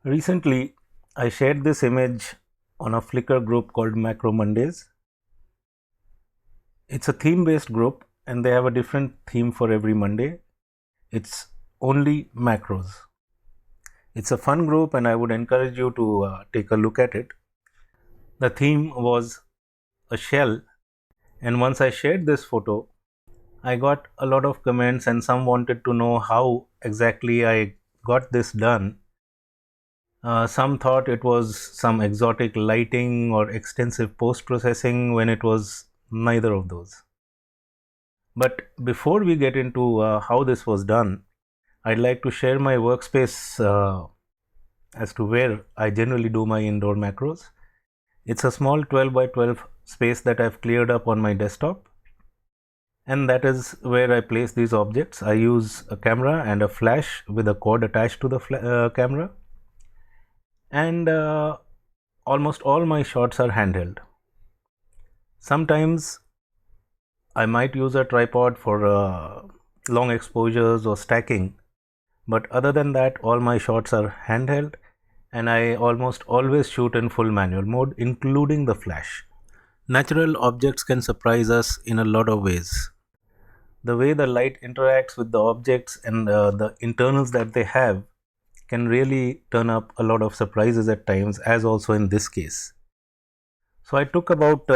Recently, I shared this image on a Flickr group called Macro Mondays. It's a theme based group and they have a different theme for every Monday. It's only macros. It's a fun group and I would encourage you to take a look at it. The theme was a shell, and once I shared this photo, I got a lot of comments and some wanted to know how exactly I got this done. Some thought it was some exotic lighting or extensive post processing when it was neither of those. But before we get into how this was done, I'd like to share my workspace as to where I generally do my indoor macros. It's a small 12 by 12 space that I've cleared up on my desktop, and that is where I place these objects. I use a camera and a flash with a cord attached to the camera, and almost all my shots are handheld. Sometimes I might use a tripod for long exposures or stacking, but other than that, all my shots are handheld, and I almost always shoot in full manual mode, including the flash. Natural objects can surprise us in a lot of ways. The way the light interacts with the objects and the internals that they have can really turn up a lot of surprises at times, as also in this case. So I took about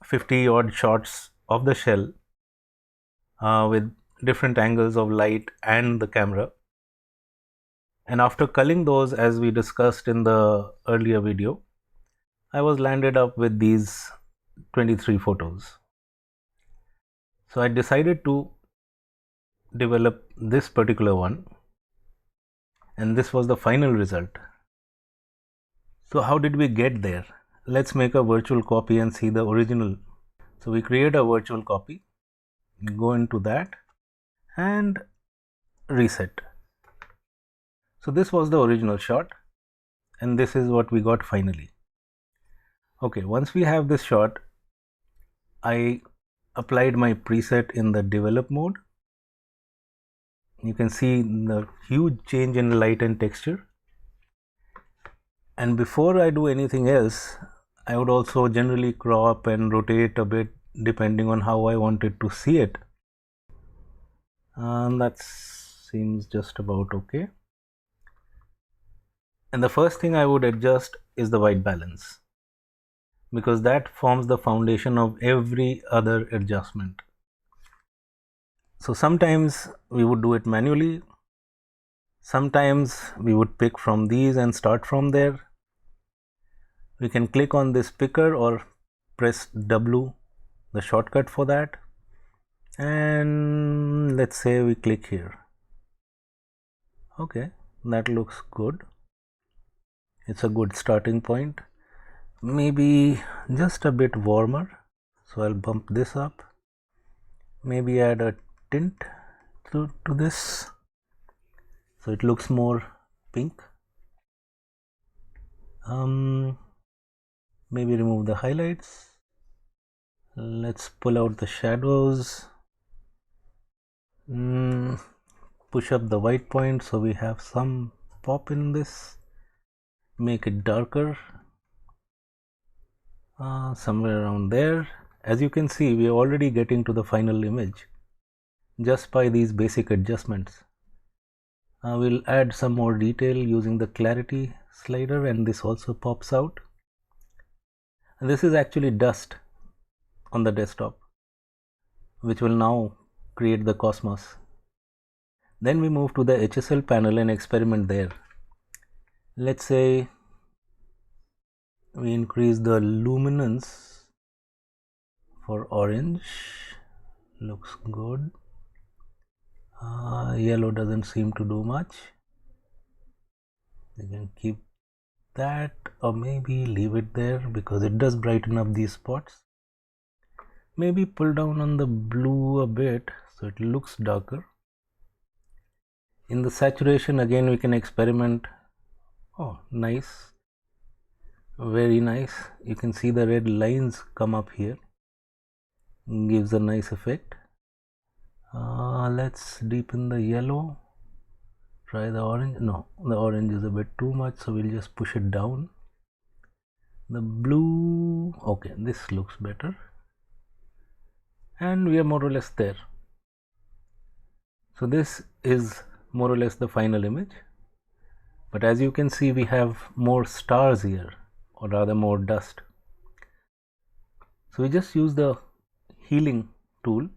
50 odd shots of the shell with different angles of light and the camera, and after culling those, as we discussed in the earlier video, I was landed up with these 23 photos. So I decided to develop this particular one, and this was the final result. So how did we get there? Let's make a virtual copy and see the original. So we create a virtual copy, go into that and reset. So this was the original shot, and this is what we got finally. Okay, once we have this shot, I applied my preset in the develop mode. You can see the huge change in light and texture. And before I do anything else, I would also generally crop and rotate a bit depending on how I wanted to see it. And that seems just about okay. And the first thing I would adjust is the white balance, because that forms the foundation of every other adjustment. So sometimes we would do it manually, sometimes we would pick from these and start from there. We can click on this picker or press W, the shortcut for that, and let's say we click here. Okay, that looks good. It's a good starting point. Maybe just a bit warmer, so I'll bump this up. Maybe add a tint to this so it looks more pink. Maybe remove the highlights. Let's pull out the shadows. Push up the white point so we have some pop in this. Make it darker, somewhere around there. As you can see, we are already getting to the final image just by these basic adjustments. We'll add some more detail using the clarity slider, and this also pops out. And this is actually dust on the desktop, which will now create the cosmos. Then we move to the HSL panel and experiment there. Let's say we increase the luminance for orange. Looks good. Yellow doesn't seem to do much. You can keep that, or maybe leave it there because it does brighten up these spots. Maybe pull down on the blue a bit so it looks darker. In the saturation, again we can experiment. Oh, nice, very nice. You can see the red lines come up here, gives a nice effect. Let's deepen the yellow Try the orange. No, the orange is a bit too much, so we'll just push it down. The blue, okay, this looks better, and we are more or less there. So this is more or less the final image, but as you can see we have more stars here, or rather more dust. So we just use the healing tool,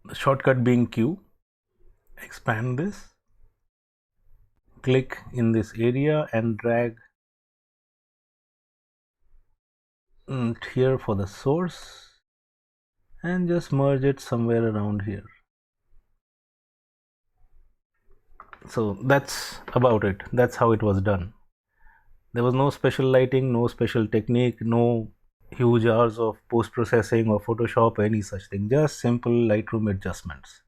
the shortcut being Q. Expand this, click in this area and drag here for the source, and just merge it somewhere around here. So that's about it. That's how it was done. There was no special lighting, no special technique, no huge hours of post processing or Photoshop or any such thing, just simple Lightroom adjustments.